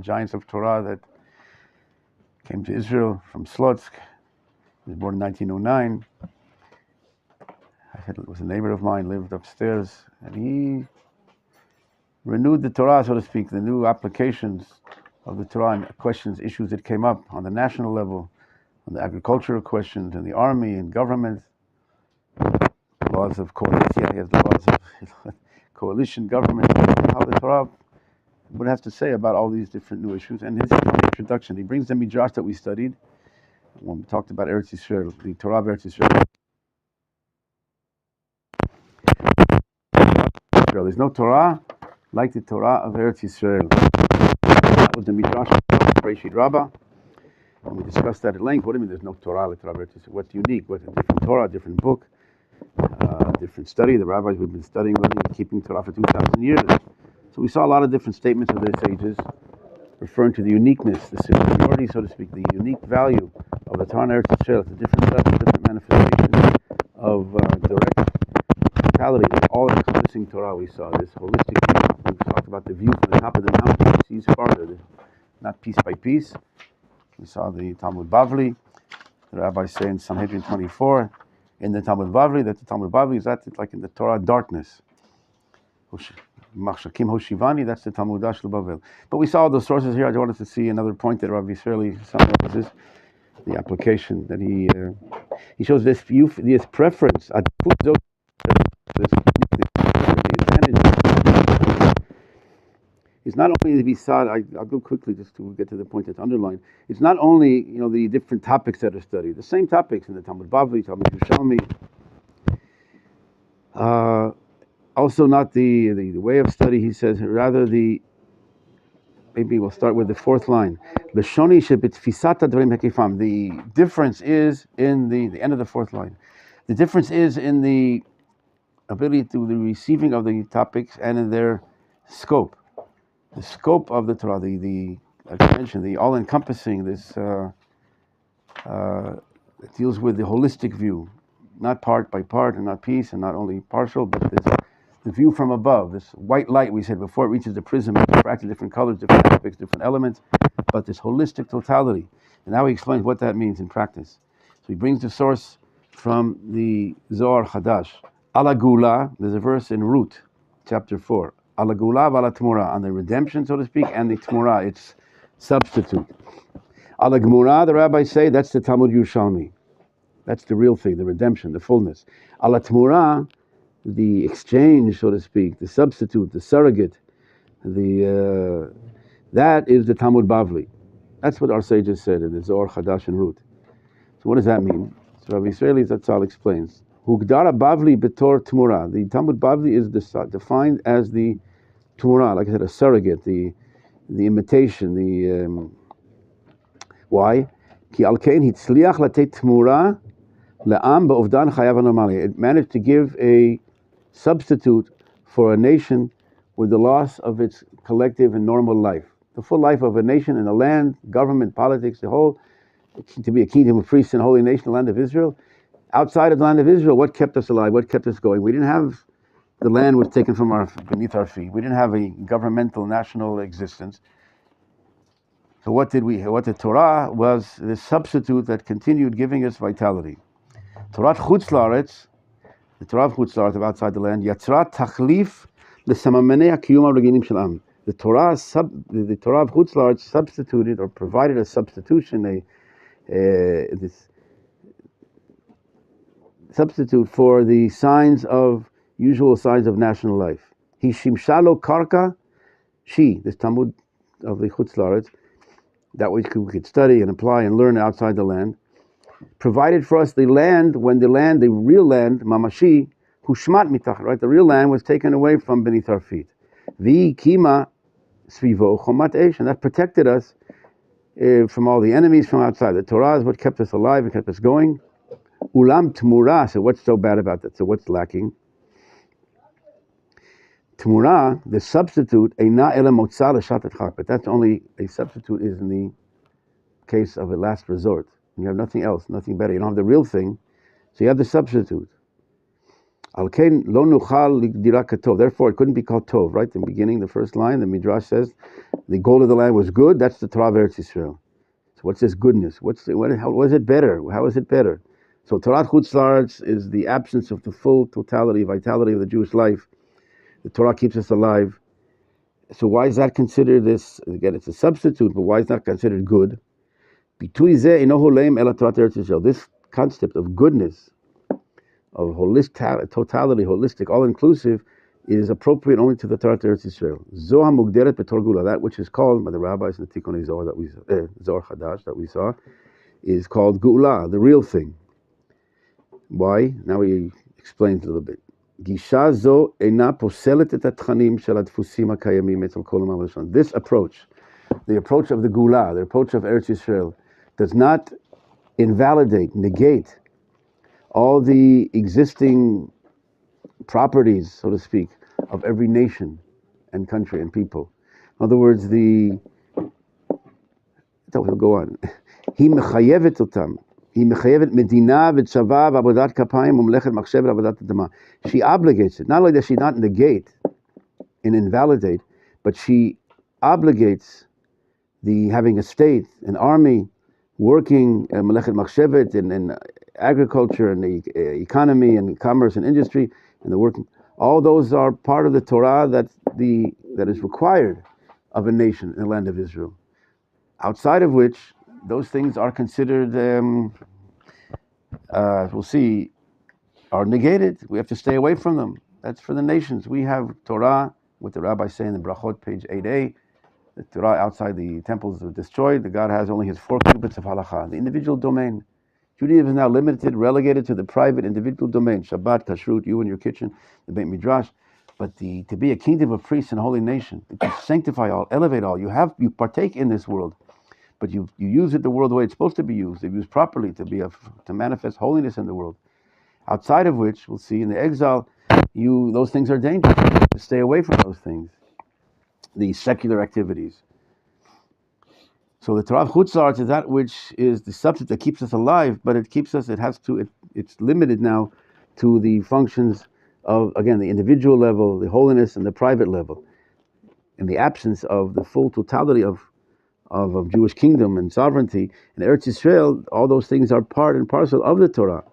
giants of Torah that came to Israel from Slutsk. He was born in 1909. It was a neighbor of mine, lived upstairs, and he renewed the Torah, so to speak, the new applications of the Torah and questions, issues that came up on the national level, on the agricultural questions, in the army and government, laws of coalition, he has the laws of coalition government, how the Torah would have to say about all these different new issues. And his introduction, he brings the Midrash that we studied when we talked about Eretz Yisrael, the Torah of Eretz Yisrael. There's no Torah like the Torah of Eretz Yisrael. That was the Midrash of Rabbi. And we discussed that at length. What do you mean there's no Torah like the Torah of Eretz Yisrael? What's unique? What's a different Torah, different book, different study? The rabbis we've been studying, learning, keeping Torah for 2,000 years. So we saw a lot of different statements of their sages referring to the uniqueness, the superiority, so to speak, the unique value of the Torah and Eretz Yisrael. It's a different level, different manifestation of direct totality, all-encompassing Torah. We saw this holistic view. We talked about the view from the top of the mountain. He sees farther, not piece by piece. We saw the Talmud Bavli. The rabbis say in Sanhedrin 24, in the Talmud Bavli, that the Talmud Bavli is like in the Torah darkness. Machshakim Hoshivani, that's the Talmud Shel Bavel. But we saw all the sources here. I wanted to see another point that Rabbi Israeli summarizes, the application that he shows this view, this preference, this advantage is not only to be sought. I'll go quickly just to get to the point that's underlined. It's not only the different topics that are studied, the same topics in the Talmud Bavli, Talmud Yerushalmi. Also not the way of study, he says, rather maybe we'll start with the fourth line. The difference is in the end of the fourth line. The difference is in the ability to the receiving of the topics and in their scope. The scope of the Torah, like I mentioned, the all-encompassing, this it deals with the holistic view, not part by part and not piece and not only partial, but this the view from above, this white light we said before it reaches the prism, it refracts different colors, different aspects, different elements, but this holistic totality. And now he explains what that means in practice. So he brings the source from the Zohar Chadash. Ala Gula, there's a verse in Ruth, chapter 4. Ala Gula v'ala Tmura, on the redemption, so to speak, and the Tmura, its substitute. Ala Gmura, the rabbis say, that's the Talmud Yerushalmi. That's the real thing, the redemption, the fullness. Ala Tmura, the exchange, so to speak, the substitute, the surrogate, that is the Talmud Bavli. That's what our sages said in the Zohar Chadash and Ruth. So what does that mean? So Rabbi Israeli Zatzal explains. Hugdara Bavli betor Tmura. The Talmud Bavli is defined as the Tmura, like I said, a surrogate, the imitation, why? Ki alkein hitzliach latet Tmura le'am be'ovdan chayav normali. It managed to give a substitute for a nation with the loss of its collective and normal life. The full life of a nation and a land, government, politics, the whole, to be a kingdom of priests and holy nation, the land of Israel. Outside of the land of Israel, what kept us alive? What kept us going? We didn't have, the land was taken from beneath our feet. We didn't have a governmental, national existence. So what the Torah was the substitute that continued giving us vitality. Torah Chutz La'aretz, the Torah of Chutz La'aretz, of outside the land, Yatzra Tachlif L'Samamanei HaKiyum HaReginim Shel Am. The Torah of Chutz La'aretz substituted or provided a substitution, this substitute for the usual signs of national life. He shimshalo karka, this Talmud of the Chutz La'aretz, that we could study and apply and learn outside the land, provided for us the land when the real land, mamashi, hushmat mitach, right? The real land was taken away from beneath our feet. Vi kima svivo chomat esh, and that protected us from all the enemies from outside. The Torah is what kept us alive and kept us going. Ulam Tmura, so what's so bad about that? So what's lacking? Tmura, the substitute, Eina ela motzah l'shatat chak, but that's only, a substitute is in the case of a last resort. You have nothing else, nothing better. You don't have the real thing, so you have the substitute. Al kein lo nuchal ligdira katov. Therefore, it couldn't be called tov. Right, in the beginning, the first line, the Midrash says, the goal of the land was good. That's the Torah of Eretz Yisrael. So what's this goodness? How was it better? How is it better? So Torah Chutz La'aretz is the absence of the full totality, vitality of the Jewish life. The Torah keeps us alive. So why is that considered this? Again, it's a substitute, but why is that considered good? This concept of goodness, of holistic, totality, holistic, all-inclusive, is appropriate only to the Torah Eretz Yisrael. Zohar mugderet b'tor gula, that which is called by the rabbis in the Tikkunei Zohar that we Zohar Chadash that we saw, is called gula, the real thing. Why? Now he explains a little bit. Gisha zo eina poselet et hatchanim shel hadfusim hakayamim etzel kol umam v'lashon. This approach, the approach of the gula, the approach of Eretz Yisrael, does not invalidate, negate all the existing properties, so to speak, of every nation and country and people. In other words, he'll go on. He mechayevet otam. He mechayevet medina v'tzava v'avodat kapayim u'melechet machshev v'avodat adama. She obligates it. Not only does she not negate and invalidate, but she obligates the having a state, an army, working melechet machshevet in agriculture and the economy and commerce and industry and the working. All those are part of the Torah that is required of a nation in the land of Israel. Outside of which, those things are considered, we'll see, are negated. We have to stay away from them. That's for the nations. We have Torah, what the rabbis say in the Brachot, page 8a. The Torah outside the temples are destroyed. The God has only his 4 cubits of halakha, the individual domain. Judaism is now limited, relegated to the private individual domain. Shabbat, Kashrut, you and your kitchen, the Beit Midrash. But to be a kingdom of priests and a holy nation, to sanctify all, elevate all, you partake in this world, but you use it the world the way it's supposed to be used. They're used properly to manifest holiness in the world. Outside of which, we'll see in the exile, those things are dangerous. To stay away from those things, these secular activities. So the Torah of Chutz La'aretz is that which is the substance that keeps us alive, but it's limited now to the functions of, again, the individual level, the holiness, and the private level. In the absence of the full totality of Jewish kingdom and sovereignty, in Eretz Yisrael, all those things are part and parcel of the Torah.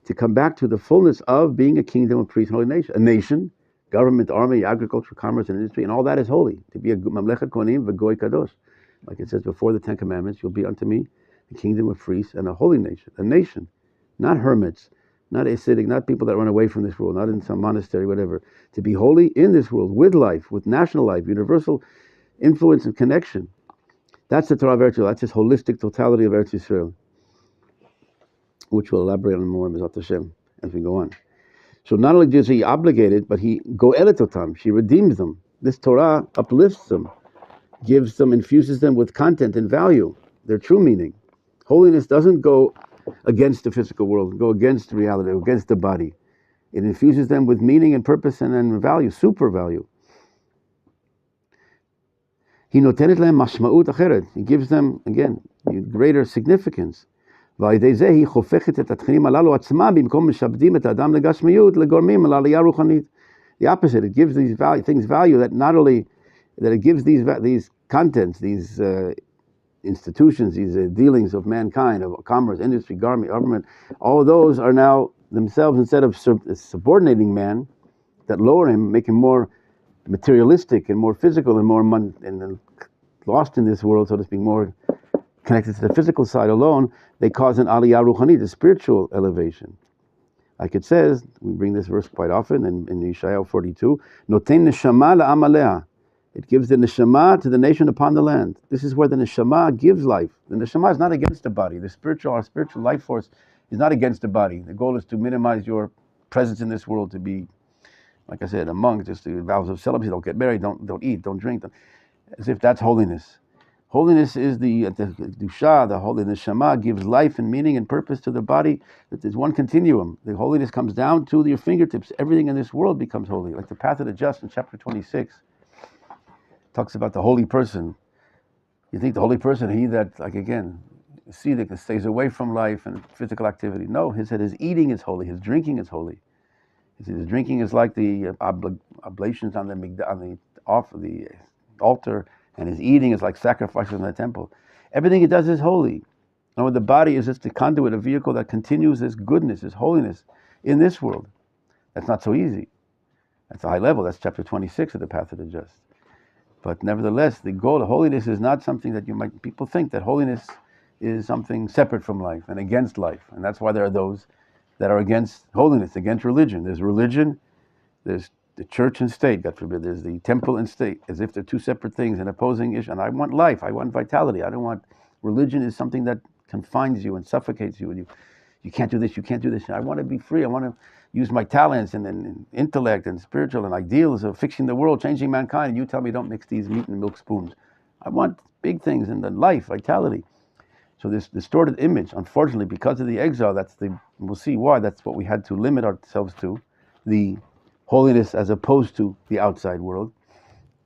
To come back to the fullness of being a kingdom of priests and holy nation. A nation, government, army, agriculture, commerce, and industry, and all that is holy. To be a Mamlechet Kohanim v'Goy Kadosh. Like it says before the 10 Commandments, you'll be unto me a kingdom of priests and a holy nation, not hermits, not ascetic, not people that run away from this world, not in some monastery, whatever. To be holy in this world, with life, with national life, universal influence and connection. That's the Torah of Eretz Yisrael. That's this holistic totality of Eretz Yisrael, which we'll elaborate on more, B'ezrat Hashem, as we go on. So not only does he obligate it, but he go'elet otam, she redeems them. This Torah uplifts them, gives them, infuses them with content and value, their true meaning. Holiness doesn't go against the physical world, go against reality, against the body. It infuses them with meaning and purpose and value, super value. He notenet lehem mashma'ut acheret. He gives them, again, greater significance. ועל זה היא חופכת את התכנים הללו עצמם במקום משעבדים את האדם לגשמיות לגורמים לעלייה רוחנית. The opposite, it gives these things value that not only that it gives these contents, these institutions, these dealings of mankind, of commerce, industry, government, all of those are now themselves, instead of subordinating man, that lower him, make him more materialistic and more physical and more and lost in this world, so to speak, more connected to the physical side alone, they cause an aliyah ruchani, the spiritual elevation. Like it says, we bring this verse quite often in Yeshayahu 42, Noten neshama la'am aleha. It gives the neshama to the nation upon the land. This is where the neshama gives life. The neshama is not against the body. Our spiritual life force is not against the body. The goal is to minimize your presence in this world, to be, like I said, a monk, just the vows of celibacy, don't get married, don't eat, don't drink, as if that's holiness. Holiness is the dusha, the holy neshama gives life and meaning and purpose to the body. That there's one continuum. The holiness comes down to your fingertips. Everything in this world becomes holy. Like the path of the just in chapter 26 talks about the holy person. You think the holy person, he that, like again, see that stays away from life and physical activity. No, his eating is holy, his drinking is holy. He says drinking is like the oblations on the altar, and his eating is like sacrifices in the temple. Everything he does is holy. And the body is just the conduit, a vehicle that continues this goodness, this holiness in this world. That's not so easy. That's a high level. That's chapter 26 of the Path of the Just. But nevertheless, the goal of holiness is not something that people think that holiness is something separate from life and against life. And that's why there are those that are against holiness, against religion. There's religion, there's the church and state, God forbid. There's the temple and state, as if they're two separate things and opposing issues. And I want life, I want vitality. I don't want, religion is something that confines you and suffocates you. And you can't do this, you can't do this. I want to be free. I want to use my talents and intellect and spiritual and ideals of fixing the world, changing mankind. And you tell me don't mix these meat and milk spoons. I want big things in the life, vitality. So this distorted image, unfortunately, because of the exile, we'll see why, that's what we had to limit ourselves to, the holiness as opposed to the outside world.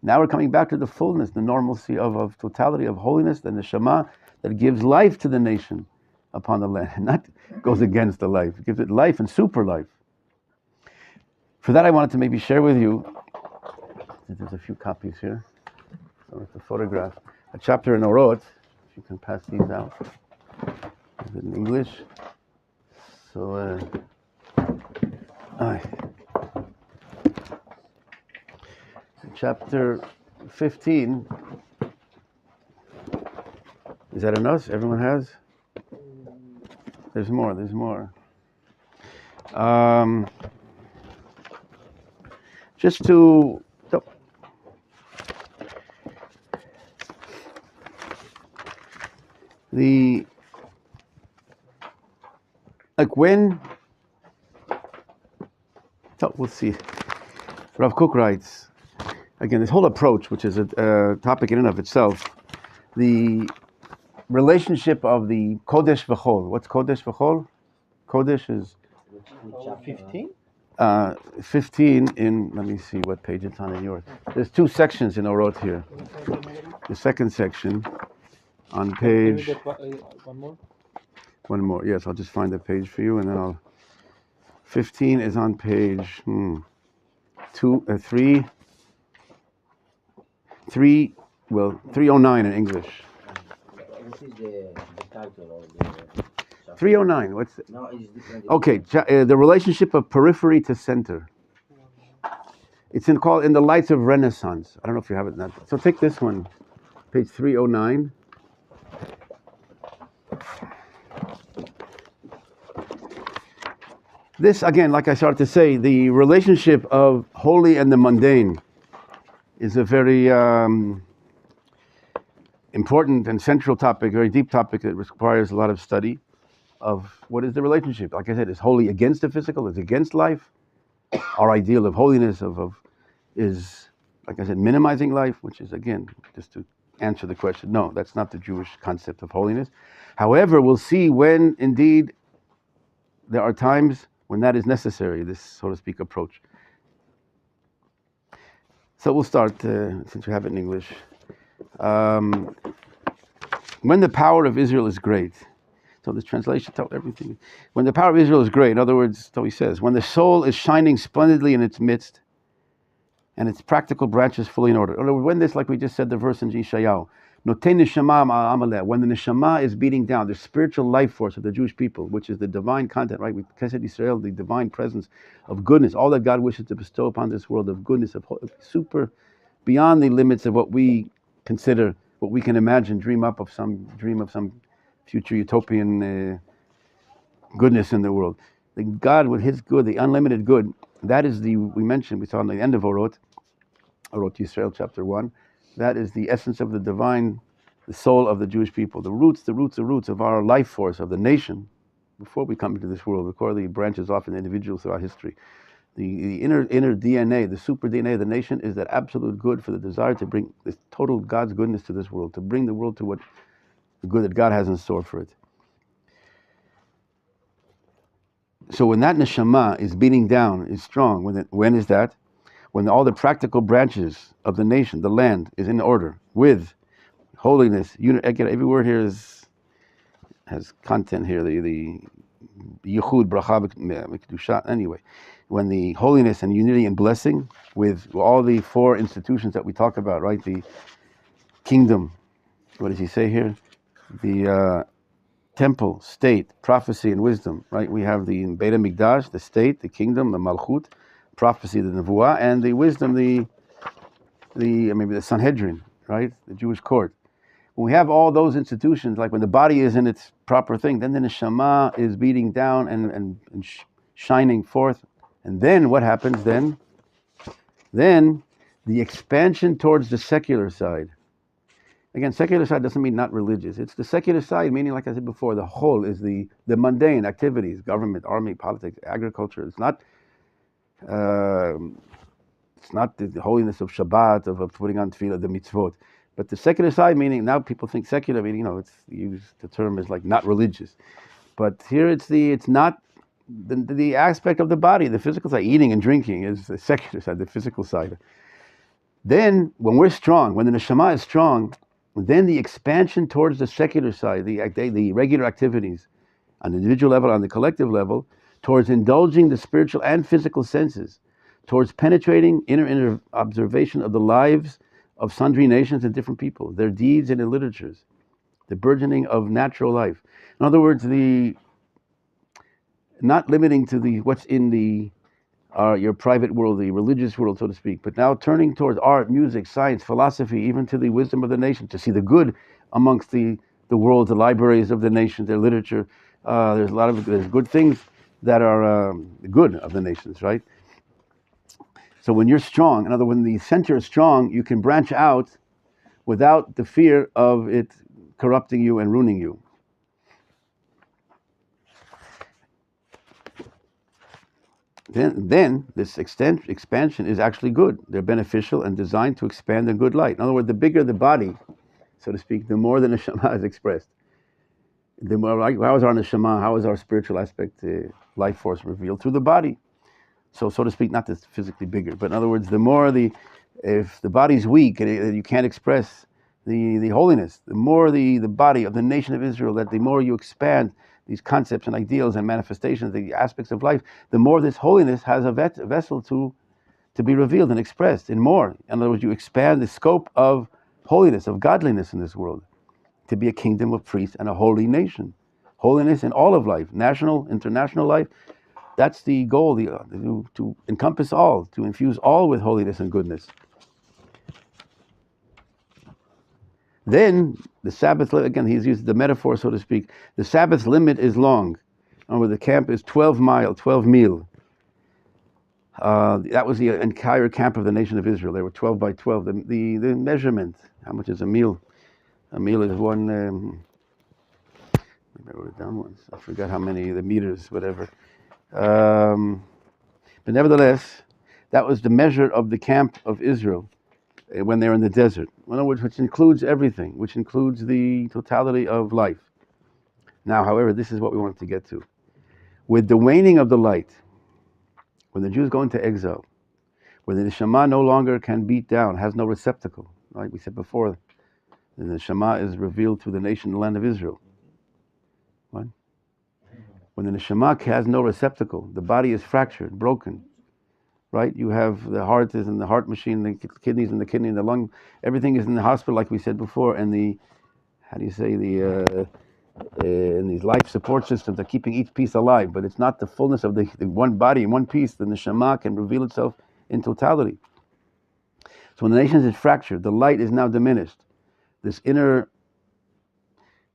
Now we're coming back to the fullness, the normalcy of totality of holiness, the neshama that gives life to the nation upon the land, not goes against the life. It gives it life and super life. For that I wanted to maybe share with you, there's a few copies here, so it's a photograph, a chapter in Orot. You can pass these out. Is it in English? So, chapter 15. Is that enough? Everyone has? There's more. Just to... we'll see. Rav Kook writes, again, this whole approach, which is a topic in and of itself, the relationship of the Kodesh V'chol. What's Kodesh V'chol? Kodesh is... 15? 15 in, let me see what page it's on in yours. There's two sections in Orot here. The second section on page... One more, yes, I'll just find the page for you and then 15 is on page 309 in English. This is the title of the... 309, what's it? No, it's different. Okay, the relationship of periphery to center. It's in the Lights of Renaissance. I don't know if you have it now. So take this one, page 309. This, again, like I started to say, the relationship of holy and the mundane is a very important and central topic, very deep topic that requires a lot of study of what is the relationship. Like I said, is holy against the physical, is against life. Our ideal of holiness is, like I said, minimizing life, which is, again, just to answer the question, no, that's not the Jewish concept of holiness. However, we'll see when indeed there are times when that is necessary, this, so to speak, approach. So we'll start, since we have it in English. When the power of Israel is great. So this translation tells everything. When the power of Israel is great, in other words, so he says, when the soul is shining splendidly in its midst, and its practical branches fully in order. In other words, when this, like we just said, the verse in Yeshayahu, Notei neshama ma'amaleh, when the neshama is beating down, the spiritual life force of the Jewish people, which is the divine content, right? We Kesed Yisrael, the divine presence of goodness, all that God wishes to bestow upon this world of goodness, of super, beyond the limits of what we consider, what we can imagine, dream of some future utopian goodness in the world. The God with His good, the unlimited good, that is we saw in the end of Orot Yisrael, chapter 1, that is the essence of the divine, the soul of the Jewish people, the roots of our life force, of the nation, before we come into this world, before the branches off in individuals throughout history. The inner DNA, the super DNA of the nation is that absolute good for the desire to bring this total God's goodness to this world, to bring the world to what the good that God has in store for it. So when that neshama is beating down, is strong, when is that? When all the practical branches of the nation, the land, is in order, with holiness, again, every word here has content here, the yichud, bracha, v'kedusha. Anyway, when the holiness and unity and blessing with all the four institutions that we talk about, right? The kingdom, what does he say here? The temple, state, prophecy, and wisdom, right? We have the Beit HaMikdash, the state, the kingdom, the malchut, prophecy, the nevuah, and the wisdom, maybe the Sanhedrin, right? The Jewish court. When we have all those institutions, like when the body is in its proper thing, then the neshama is beating down and shining forth. And then what happens then? Then the expansion towards the secular side. Again, secular side doesn't mean not religious. It's the secular side, meaning, like I said before, the whole is the mundane activities, government, army, politics, agriculture. It's not the holiness of Shabbat, of putting on tefillah, the mitzvot. But the secular side, meaning, now people think secular, meaning, it's used, the term is like not religious. But here it's not the aspect of the body, the physical side. Eating and drinking is the secular side, the physical side. Then, when we're strong, when the neshama is strong, then the expansion towards the secular side, the regular activities, on the individual level, on the collective level, towards indulging the spiritual and physical senses, towards penetrating inner observation of the lives of sundry nations and different people, their deeds and their literatures, the burgeoning of natural life. In other words, not limiting to what's in your private world, the religious world, so to speak, but now turning towards art, music, science, philosophy, even to the wisdom of the nation, to see the good amongst the world, the libraries of the nation, their literature. There's good things that are good of the nations, right? So when you're strong, in other words, when the center is strong, you can branch out without the fear of it corrupting you and ruining you. Then this expansion is actually good. They're beneficial and designed to expand the good light. In other words, the bigger the body, so to speak, the more the neshama is expressed. The more, how is our neshama, how is our spiritual aspect, life force revealed through the body? So to speak, not just physically bigger, but in other words, the more if the body's weak and you can't express the holiness, the more the body of the nation of Israel, that the more you expand these concepts and ideals and manifestations, the aspects of life, the more this holiness has a vessel to be revealed and expressed in more. In other words, you expand the scope of holiness, of godliness in this world, to be a kingdom of priests and a holy nation. Holiness in all of life, national, international life. That's the goal, to encompass all, to infuse all with holiness and goodness. Then the Sabbath, again, he's used the metaphor, so to speak. The Sabbath limit is long. The camp is 12 mil. That was the entire camp of the nation of Israel. They were 12 by 12. The measurement, how much is a meal? A meal is one, maybe I wrote it down once. I forgot how many, the meters, whatever. But nevertheless, that was the measure of the camp of Israel when they're in the desert. In other words, which includes everything, which includes the totality of life. Now, however, this is what we wanted to get to. With the waning of the light, when the Jews go into exile, where the neshama no longer can beat down, has no receptacle, right? We said before, the neshama is revealed to the nation, the land of Israel. What? When the neshama has no receptacle, the body is fractured, broken, right? You have the heart is in the heart machine, the kidneys in the kidney, the lung, everything is in the hospital, like we said before, and in these life support systems are keeping each piece alive, but it's not the fullness of the one body in one piece. The neshama can reveal itself in totality. So when the nation is fractured, the light is now diminished. This inner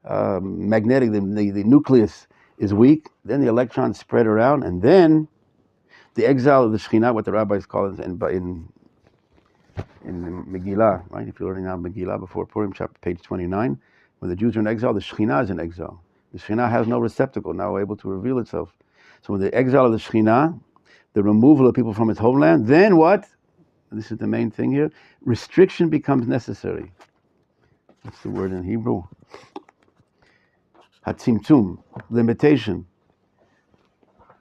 magnetic, the nucleus is weak, then the electrons spread around, and then the exile of the Shekhinah, what the rabbis call it in Megillah, right? If you're learning now Megillah before Purim, chapter page 29, when the Jews are in exile, the Shekhinah is in exile. The Shekhinah has no receptacle, now able to reveal itself. So when the exile of the Shekhinah, the removal of people from its homeland, then what? And this is the main thing here, restriction becomes necessary. What's the word in Hebrew? Hatzimtzum, limitation.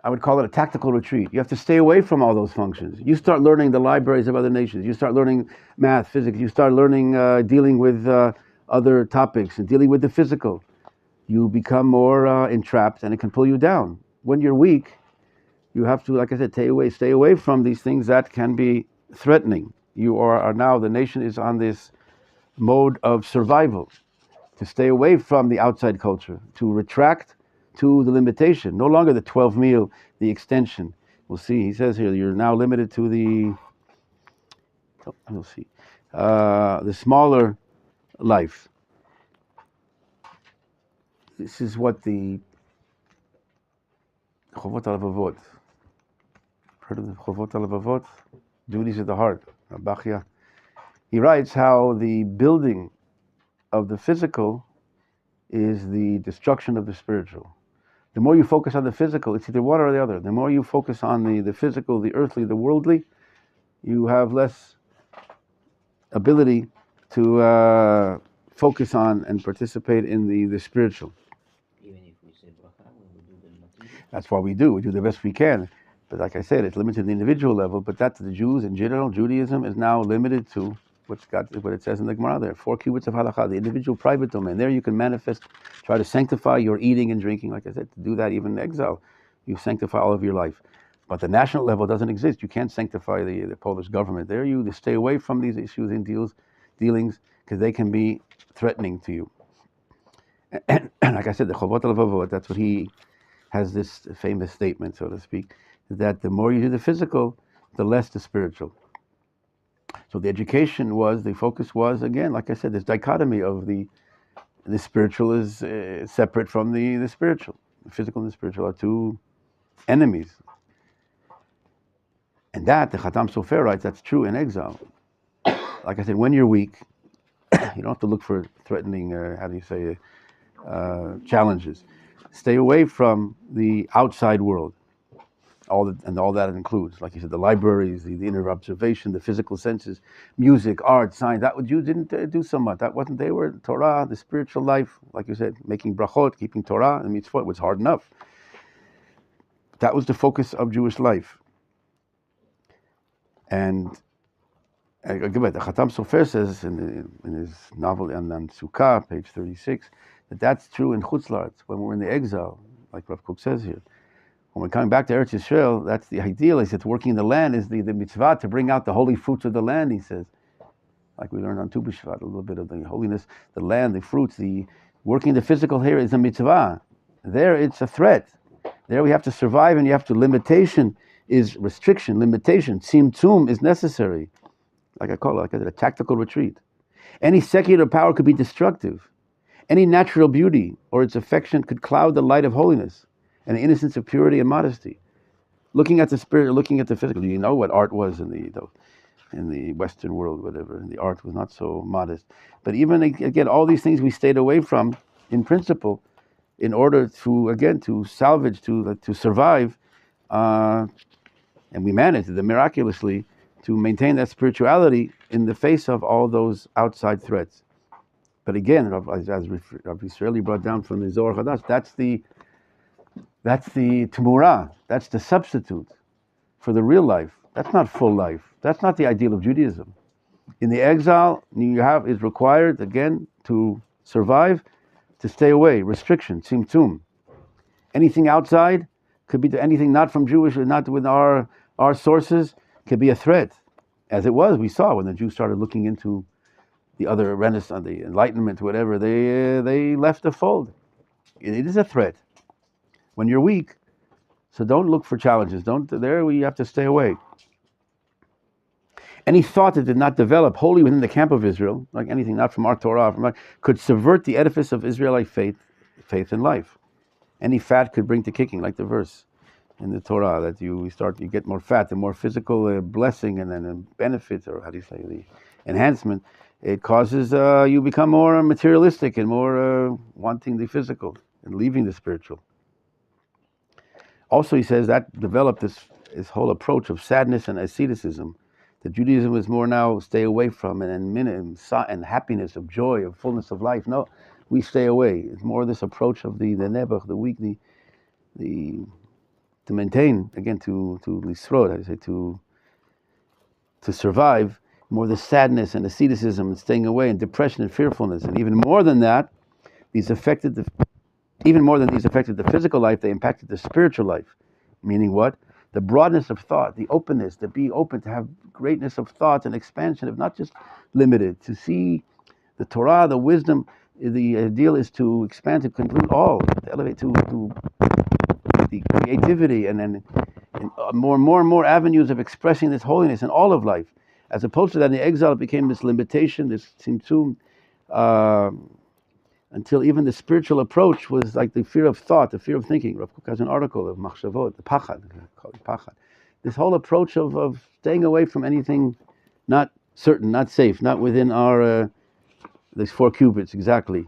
I would call it a tactical retreat. You have to stay away from all those functions. You start learning the libraries of other nations. You start learning math, physics. You start learning dealing with other topics and dealing with the physical. You become more entrapped, and it can pull you down. when you're weak, you have to, like I said, stay away from these things that can be threatening. You are now, the nation is on this mode of survival, to stay away from the outside culture, to retract to the limitation, no longer the 12 meal, the extension. We'll see, he says here, you're now limited to we'll see, the smaller life. This is what the Chovot HaLevavot, heard of the Chovot HaLevavot? Duties of the heart, Rabbi. He writes how the building of the physical is the destruction of the spiritual. The more you focus on the physical, it's either one or the other. The more you focus on the physical, the earthly, the worldly, you have less ability to focus on and participate in the spiritual. Even if we say bracha, when we do the material. That's why we do the best we can. But like I said, it's limited to the individual level, but that's the Jews in general. Judaism is now limited to what it says in the Gemara there, 4 cubits of halakha, the individual private domain. There you can manifest, try to sanctify your eating and drinking. Like I said, to do that even in exile, you sanctify all of your life. But the national level doesn't exist. You can't sanctify the Polish government. There you stay away from these issues and dealings, because they can be threatening to you. And like I said, the Chovot HaLevavot, that's what he has, this famous statement, so to speak, that the more you do the physical, the less the spiritual. So the focus was, again, like I said, this dichotomy of the spiritual is separate from the spiritual. The physical and the spiritual are two enemies. And that, the Khatam Sofer writes, that's true in exile. Like I said, when you're weak, you don't have to look for threatening, challenges. Stay away from the outside world. All that it includes, like you said, the libraries, the inner observation, the physical senses, music, art, science. That what Jews didn't do so much. That wasn't. They were Torah, the spiritual life, like you said, making brachot, keeping Torah and mitzvot was hard enough. That was the focus of Jewish life. And again, the Khatam Sofer says in his novel on Sukkah, page 36, that's true in Chutz La'aretz, when we're in the exile, like Rav Kook says here. When we're coming back to Eretz Yisrael, that's the ideal. He says working in the land is the mitzvah to bring out the holy fruits of the land, he says. Like we learned on Tu B'Shvat, a little bit of the holiness, the land, the fruits, the working the physical here is a mitzvah. There it's a threat. There we have to survive, and you have to, limitation is restriction, limitation. Tzimtzum is necessary. Like I call it, like I said, a tactical retreat. Any secular power could be destructive. Any natural beauty or its affection could cloud the light of holiness and the innocence of purity and modesty. Looking at the spirit, looking at the physical. You know what art was in the Western world, whatever. And the art was not so modest. But even again, all these things we stayed away from, in principle, in order to salvage, to survive, and we managed miraculously to maintain that spirituality in the face of all those outside threats. But again, as Rabbi Israeli brought down from the Zohar Chadash, that's the Temurah, that's the substitute for the real life. That's not full life. That's not the ideal of Judaism. In the exile, is required, again, to survive, to stay away, restriction, tzimtzum. Anything outside could be anything not from Jewish, or not with our sources, could be a threat. As it was, we saw when the Jews started looking into the other Renaissance, the Enlightenment, whatever, they left the fold. It is a threat. When you're weak, so don't look for challenges. There we have to stay away. Any thought that did not develop wholly within the camp of Israel, like anything not from our Torah, could subvert the edifice of Israelite faith and life. Any fat could bring to kicking, like the verse in the Torah that you get more fat, the more physical blessing and then benefits, or the enhancement. It causes you become more materialistic and more wanting the physical and leaving the spiritual. Also, he says that developed this whole approach of sadness and asceticism. That Judaism is more now stay away from and happiness, of joy, of fullness of life. No, we stay away. It's more this approach of the nebuch, the weak, to maintain, again, to lisrod, to survive. More the sadness and asceticism and staying away and depression and fearfulness. And even more than that, these affected even more than these affected the physical life, they impacted the spiritual life. Meaning what? The broadness of thought, the openness, to be open, to have greatness of thought and expansion of not just limited, to see the Torah, the wisdom. The ideal is to expand, to conclude all, to elevate to the creativity and more and more avenues of expressing this holiness in all of life. As opposed to that, in the exile, it became this limitation, this tzimtzum, until even the spiritual approach was like the fear of thought, the fear of thinking. Rav Kook has an article of machshavot, the pachad, pachad. This whole approach of staying away from anything not certain, not safe, not within our these 4 cubits exactly.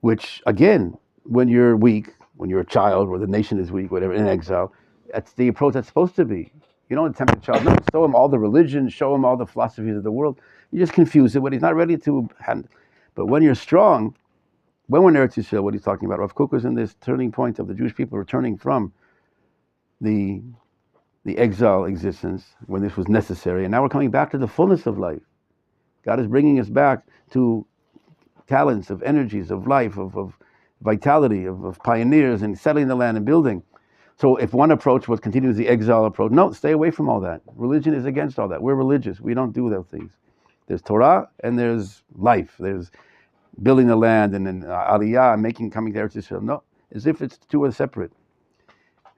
Which again, when you're weak, when you're a child, or the nation is weak, whatever, in exile, that's the approach that's supposed to be. You don't attempt a child, no, show him all the religion, show him all the philosophies of the world. You just confuse it when he's not ready to handle. But when you're strong, when we're in Eretz Yisrael, what he's talking about, Rav Kook was in this turning point of the Jewish people returning from the exile existence when this was necessary, and now we're coming back to the fullness of life. God is bringing us back to talents, of energies, of life, of vitality, of pioneers, and settling the land and building. So if one approach was continues the exile approach, no, stay away from all that. Religion is against all that. We're religious. We don't do those things. There's Torah and there's life. There's building the land and then aliyah, coming to Eretz Yisrael. No, as if it's two are separate.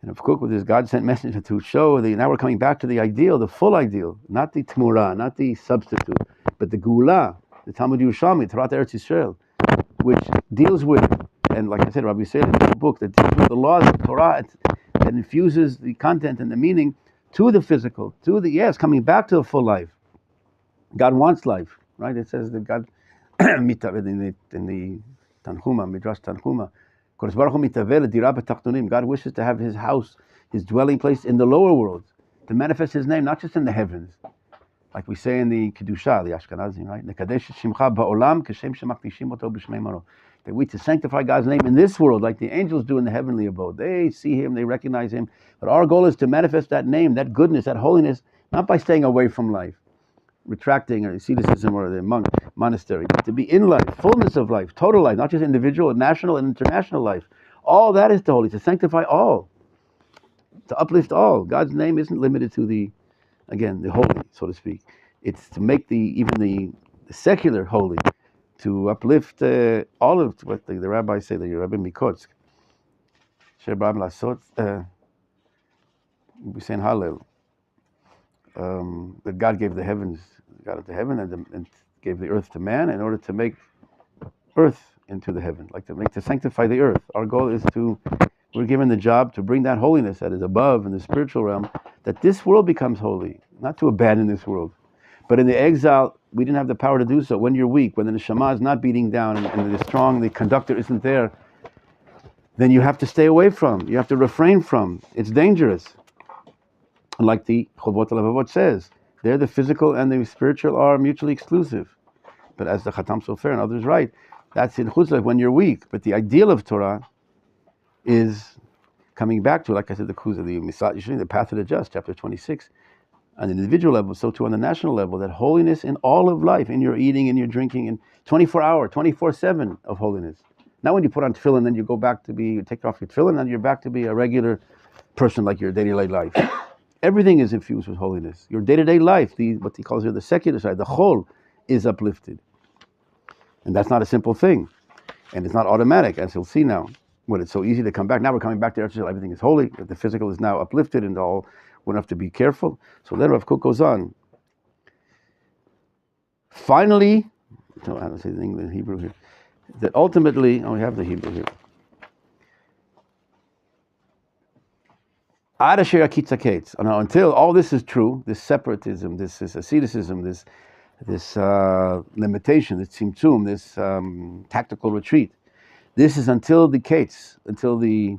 And of course, with this God-sent messenger to show now we're coming back to the ideal, the full ideal, not the tmura, not the substitute, but the gula, the Talmud Yerushalmi, Torah Eretz Yisrael, which deals with, and like I said, Rabbi said in the book, that deals with the laws of Torah, that infuses the content and the meaning to the physical, to the, yes, coming back to the full life. God wants life, right? It says that God, in the Tanhuma, Midrash Tanhuma, God wishes to have his house, his dwelling place in the lower world, to manifest his name, not just in the heavens. Like we say in the Kedusha, the Ashkenazi, right? That we to sanctify God's name in this world, like the angels do in the heavenly abode. They see him, they recognize him. But our goal is to manifest that name, that goodness, that holiness, not by staying away from life, retracting or asceticism or the monk monastery, but to be in life, fullness of life, total life, not just individual, national and international life. All that is the holy, to sanctify all, to uplift all. God's name isn't limited to the holy, so to speak. It's to make even the secular holy, to uplift all of what the rabbis say, the Rabbi Mikotsk, Sherbam Lasot, we say in Hallel, that God gave the heavens, God of the heaven, and gave the earth to man in order to make earth into the heaven, like to sanctify the earth. Our goal is we're given the job to bring that holiness that is above in the spiritual realm, that this world becomes holy, not to abandon this world. But in the exile, we didn't have the power to do so. When you're weak, when the neshama is not beating down and the strong, the conductor isn't there, then you have to stay away from, you have to refrain from. It's dangerous. And like the Chovot HaLevavot says, there the physical and the spiritual are mutually exclusive. But as the Khatam Sofer and others write, that's in Chutz when you're weak. But the ideal of Torah is coming back to, like I said, the path of the just, chapter 26. On an individual level, so too on the national level, that holiness in all of life, in your eating, in your drinking, in 24-hour, 24/7 of holiness. Not when you put on tefillin, then you go back to you take off your tefillin, and you're back to be a regular person like your day-to-day life. Everything is infused with holiness. Your day-to-day life, what he calls here the secular side, the chol, is uplifted. And that's not a simple thing. And it's not automatic, as you'll see now. When it's so easy to come back. Now we're coming back to Eretz Yisrael, everything is holy. The physical is now uplifted and all. We have to be careful. So then Rav Kook goes on. Finally, I don't say the English, Hebrew here. That ultimately, we have the Hebrew here. Until all this is true, this separatism, this asceticism, this limitation, this tzimtzum, this tactical retreat. This is until the Kates, until the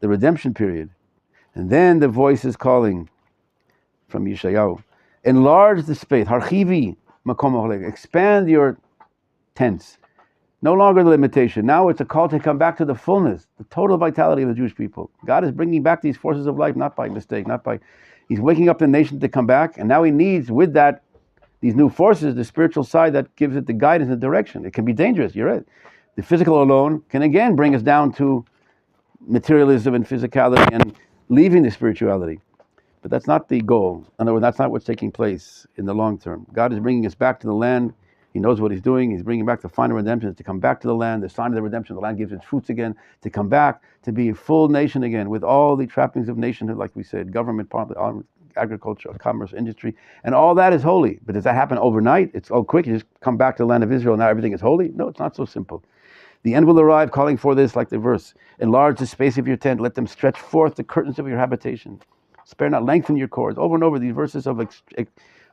redemption period. And then the voice is calling from Yeshayahu. Enlarge the space. Harchivi makom ha'oleg. Expand your tents. No longer the limitation. Now it's a call to come back to the fullness, the total vitality of the Jewish people. God is bringing back these forces of life, not by mistake, He's waking up the nation to come back, and now He needs, with that, these new forces, the spiritual side that gives it the guidance and direction. It can be dangerous, you're right. The physical alone can again bring us down to materialism and physicality and leaving the spirituality. But that's not the goal. In other words, that's not what's taking place in the long term. God is bringing us back to the land. He knows what he's doing. He's bringing back the final redemption, to come back to the land, the sign of the redemption. The land gives its fruits again, to come back, to be a full nation again, with all the trappings of nationhood, like we said, government, agriculture, commerce, industry, and all that is holy. But does that happen overnight? It's quick. You just come back to the land of Israel, now everything is holy? No, it's not so simple. The end will arrive, calling for this, like the verse. Enlarge the space of your tent. Let them stretch forth the curtains of your habitation. Spare not, lengthen your cords. Over and over, these verses of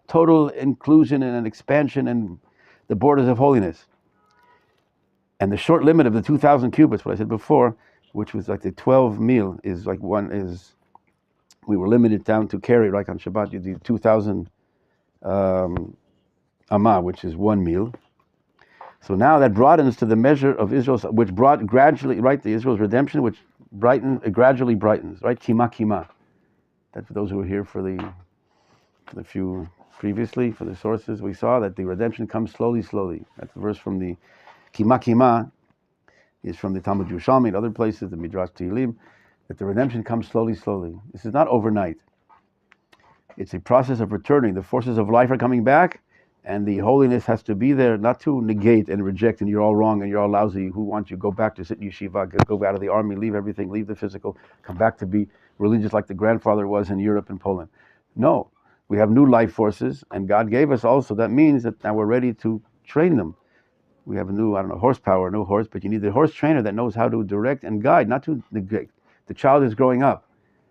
total inclusion and expansion and the borders of holiness. And the short limit of the 2,000 cubits, what I said before, which was like the 12 meal, is like we were limited down to carry, right, on Shabbat, the 2,000 amah, which is one meal. So now that broadens to the measure of Israel's, which brought gradually, right, the Israel's redemption, which gradually brightens, right, kima kima. That's for those who were here for the few previously, for the sources, we saw that the redemption comes slowly, slowly. That's the verse from the kima kima, is from the Talmud Yerushalmi and other places, the Midrash Tehillim, that the redemption comes slowly, slowly. This is not overnight. It's a process of returning. The forces of life are coming back, and the holiness has to be there, not to negate and reject, and you're all wrong and you're all lousy. Who wants you? Go back to sit in yeshiva, go out of the army, leave everything, leave the physical, come back to be religious like the grandfather was in Europe and Poland. No, we have new life forces, and God gave us also. That means that now we're ready to train them. We have a new, horsepower, no horse, but you need the horse trainer that knows how to direct and guide, not to negate. The child is growing up.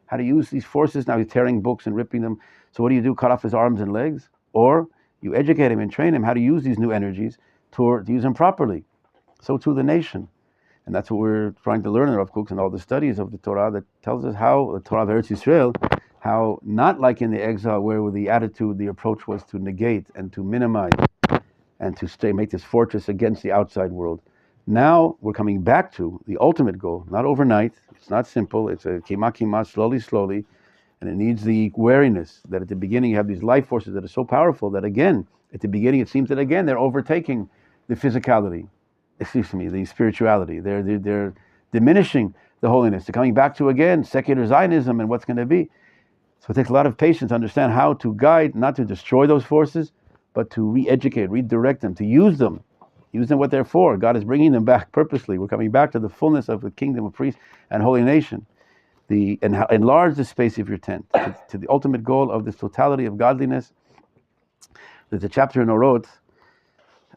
How to use these forces. Now he's tearing books and ripping them. So what do? Cut off his arms and legs? Or you educate him and train him how to use these new energies to use them properly. So too the nation. And that's what we're trying to learn in Rav Kook's and all the studies of the Torah that tells us how, the Torah of Eretz Yisrael, how not like in the exile where the attitude, the approach was to negate and to minimize and to make this fortress against the outside world. Now we're coming back to the ultimate goal, not overnight. It's not simple. It's a kima kima, slowly, slowly. And it needs the wariness that at the beginning you have these life forces that are so powerful that again, at the beginning it seems that again they're overtaking the physicality, the spirituality. They're diminishing the holiness. They're coming back to again secular Zionism and what's going to be. So it takes a lot of patience to understand how to guide, not to destroy those forces, but to re-educate, redirect them, to use them what they're for. God is bringing them back purposely. We're coming back to the fullness of the kingdom of priests and holy nation. And enlarge the space of your tent to the ultimate goal of this totality of godliness. There's a chapter in Orot.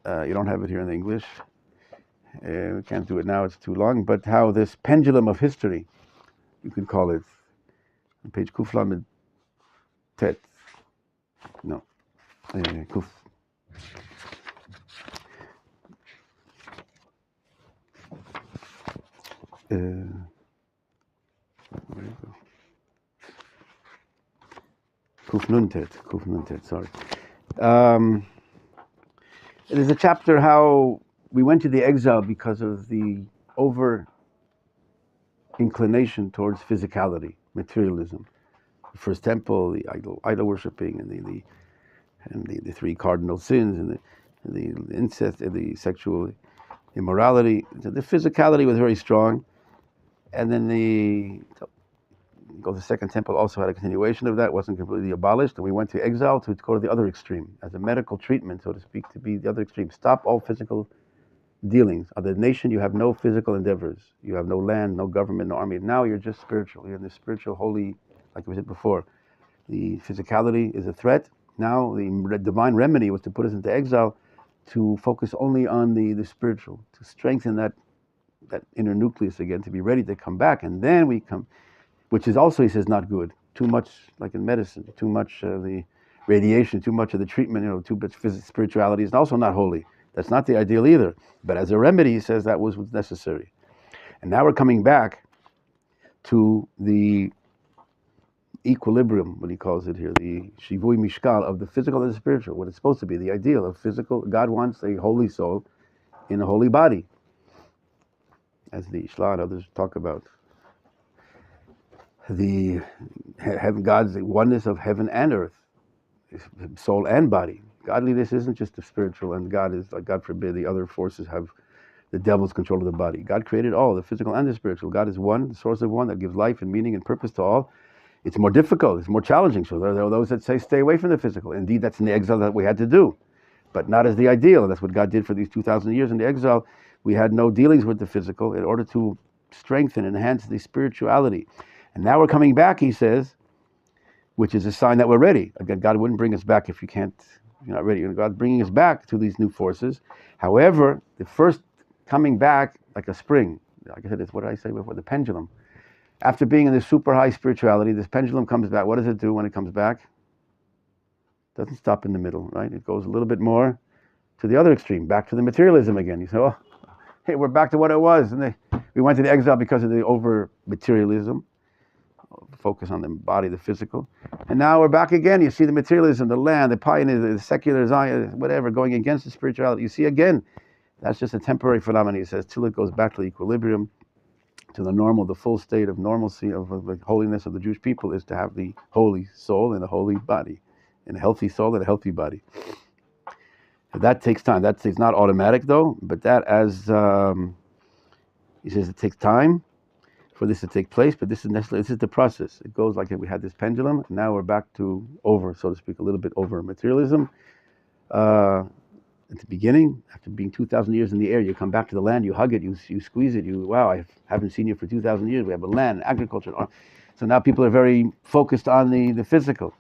You don't have it here in the English. We can't do it now, it's too long. But how this pendulum of history, you could call it, on page Kuflam Tet. No. Kuf. Where you go? Kuf Nuntet, sorry. It is a chapter how we went to the exile because of the over inclination towards physicality, materialism. The first temple, the idol worshipping, and the three cardinal sins, and the incest, and the sexual immorality. So the physicality was very strong. And then the second temple also had a continuation of that, wasn't completely abolished, and we went to exile to go to the other extreme, as a medical treatment, so to speak, to be the other extreme. Stop all physical dealings. Of the nation, you have no physical endeavors. You have no land, no government, no army. Now you're just spiritual. You're in the spiritual, holy, like we said before. The physicality is a threat. Now the divine remedy was to put us into exile to focus only on the spiritual, to strengthen that inner nucleus again, to be ready to come back. And then we come, which is also, he says, not good. Too much, like in medicine, too much the radiation, too much of the treatment, too much spirituality is also not holy. That's not the ideal either. But as a remedy, he says that was what's necessary. And now we're coming back to the equilibrium, what he calls it here, the shivui mishkal of the physical and the spiritual, what it's supposed to be, the ideal of physical. God wants a holy soul in a holy body, as the Shla and others talk about. The God's oneness of heaven and earth, soul and body. Godliness isn't just the spiritual, and God is, like, God forbid, the other forces have the devil's control of the body. God created all, the physical and the spiritual. God is one, the source of one that gives life and meaning and purpose to all. It's more difficult, it's more challenging. So there are those that say stay away from the physical. Indeed, that's in the exile that we had to do, but not as the ideal. That's what God did for these 2,000 years in the exile. We had no dealings with the physical in order to strengthen and enhance the spirituality. And now we're coming back, he says, which is a sign that we're ready. Again, God wouldn't bring us back if you're not ready. God's bringing us back to these new forces. However, the first coming back, like a spring, like I said, it's what did I say before? The pendulum. After being in this super high spirituality, this pendulum comes back. What does it do when it comes back? It doesn't stop in the middle, right? It goes a little bit more to the other extreme, back to the materialism again. You say, oh, hey, we're back to what it was. And we went to the exile because of the over-materialism, focus on the body, the physical. And now we're back again. You see the materialism, the land, the pioneer, the secular Zion, whatever, going against the spirituality. You see again, that's just a temporary phenomenon, he says, till it goes back to the equilibrium, to the normal, the full state of normalcy, of the holiness of the Jewish people is to have the holy soul and a holy body, and a healthy soul and a healthy body. That takes time. It's not automatic though, but that as, he says it takes time for this to take place, but this is the process. It goes like we had this pendulum, and now we're back to over, so to speak, a little bit over materialism. At the beginning, after being 2,000 years in the air, you come back to the land, you hug it, you squeeze it, wow, I haven't seen you for 2,000 years. We have a land, agriculture. So now people are very focused on the physical.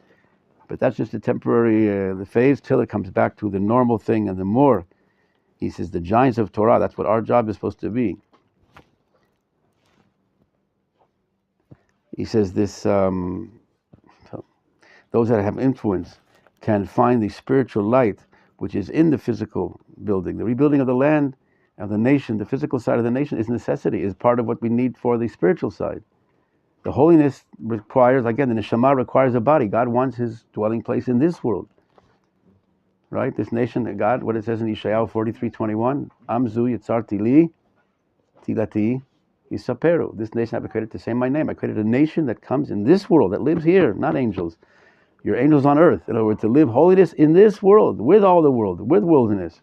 But that's just a temporary the phase till it comes back to the normal thing. And the more, he says, the giants of Torah, that's what our job is supposed to be. He says this, so those that have influence can find the spiritual light which is in the physical building. The rebuilding of the land, of the nation, the physical side of the nation is necessity, is part of what we need for the spiritual side. The holiness requires, again, the neshama requires a body. God wants his dwelling place in this world. Right? This nation, God, what it says in Yeshayahu 43:21, Amzu yitzarti li, tilati yisaperu. This nation I've created to say my name. I created a nation that comes in this world, that lives here, not angels. You're angels on earth. In other words, to live holiness in this world, with all the world, with wilderness.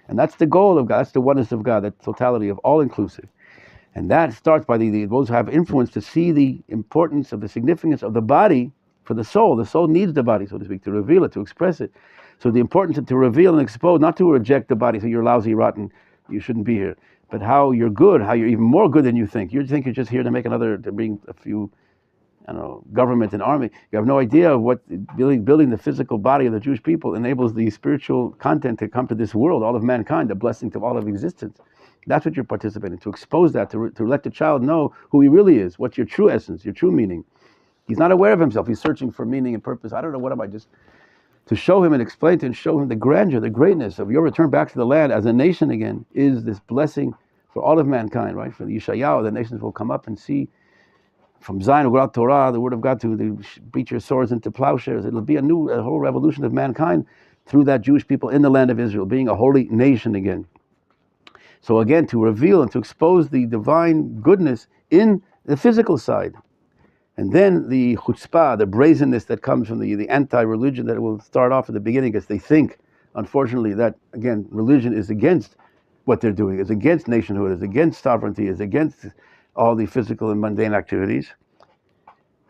And that's the goal of God. That's the oneness of God, that totality of all-inclusive. And that starts by those who have influence to see the importance of the significance of the body for the soul. The soul needs the body, so to speak, to reveal it, to express it. So the importance to reveal and expose, not to reject the body, so you're lousy, rotten, you shouldn't be here. But how you're good, how you're even more good than you think. You think you're just here to bring a few, government and army. You have no idea of what building the physical body of the Jewish people enables the spiritual content to come to this world, all of mankind, the blessing to all of existence. That's what you're participating, to expose that, to let the child know who he really is, what's your true essence, your true meaning. He's not aware of himself. He's searching for meaning and purpose. I don't know, what am I just... To show him and explain to him and show him the grandeur, the greatness of your return back to the land as a nation again is this blessing for all of mankind, right? For the Yeshayahu, the nations will come up and see from Zion, U'Grat Torah, the word of God, to beat your swords into plowshares. It'll be a whole revolution of mankind through that Jewish people in the land of Israel, being a holy nation again. So again, to reveal and to expose the divine goodness in the physical side. And then the chutzpah, the brazenness that comes from the anti-religion that will start off at the beginning, because they think, unfortunately, that, again, religion is against what they're doing, is against nationhood, is against sovereignty, is against all the physical and mundane activities.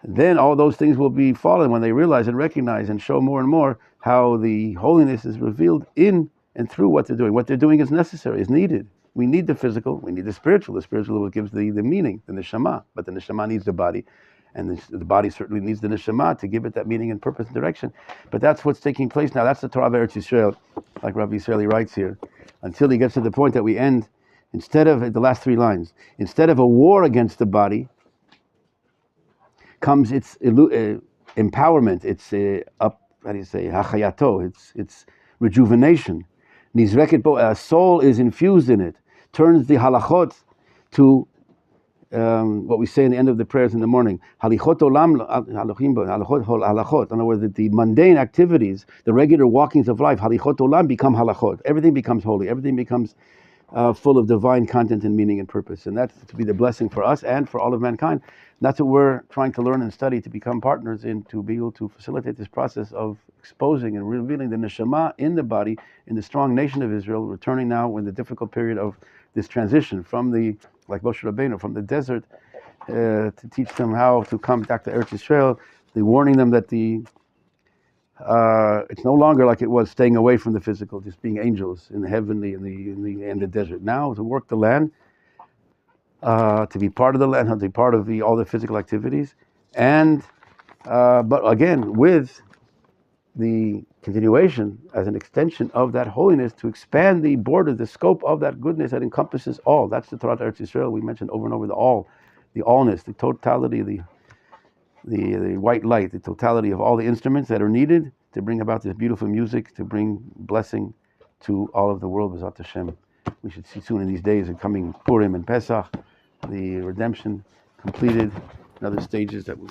And then all those things will be fallen when they realize and recognize and show more and more how the holiness is revealed in and through what they're doing. What they're doing is necessary, is needed. We need the physical, we need the spiritual. The spiritual is what gives the meaning, the neshama. But the neshama needs the body. And the body certainly needs the neshama to give it that meaning and purpose and direction. But that's what's taking place now. That's the Torah of Eretz Yisrael, like Rabbi Yisraeli writes here, until he gets to the point that we end, instead of, the last 3 lines, instead of a war against the body, comes its empowerment, its hachayato, its rejuvenation. Nizreket bo, a soul is infused in it, turns the halachot to what we say in the end of the prayers in the morning. Halichot olam, halachot. In other words, that the mundane activities, the regular walkings of life, halichot olam, become halachot. Everything becomes holy. Everything becomes full of divine content and meaning and purpose. And that's to be the blessing for us and for all of mankind. And that's what we're trying to learn and study, to become partners in, to be able to facilitate this process of exposing and revealing the neshama in the body, in the strong nation of Israel, returning now in the difficult period of this transition from like Moshe Rabbeinu, from the desert, to teach them how to come back to Eretz Yisrael, the warning them that it's no longer like it was staying away from the physical, just being angels in the heavenly in the desert. Now to work the land, to be part of the land, to be part of all the physical activities, and but again with the continuation as an extension of that holiness to expand the border, the scope of that goodness that encompasses all. That's the Torah Eretz Yisrael. We mentioned over and over the allness, the totality, the white light, the totality of all the instruments that are needed to bring about this beautiful music, to bring blessing to all of the world. B'ezrat Hashem. We should see soon in these days, and coming Purim and Pesach, the redemption completed, and other stages that will.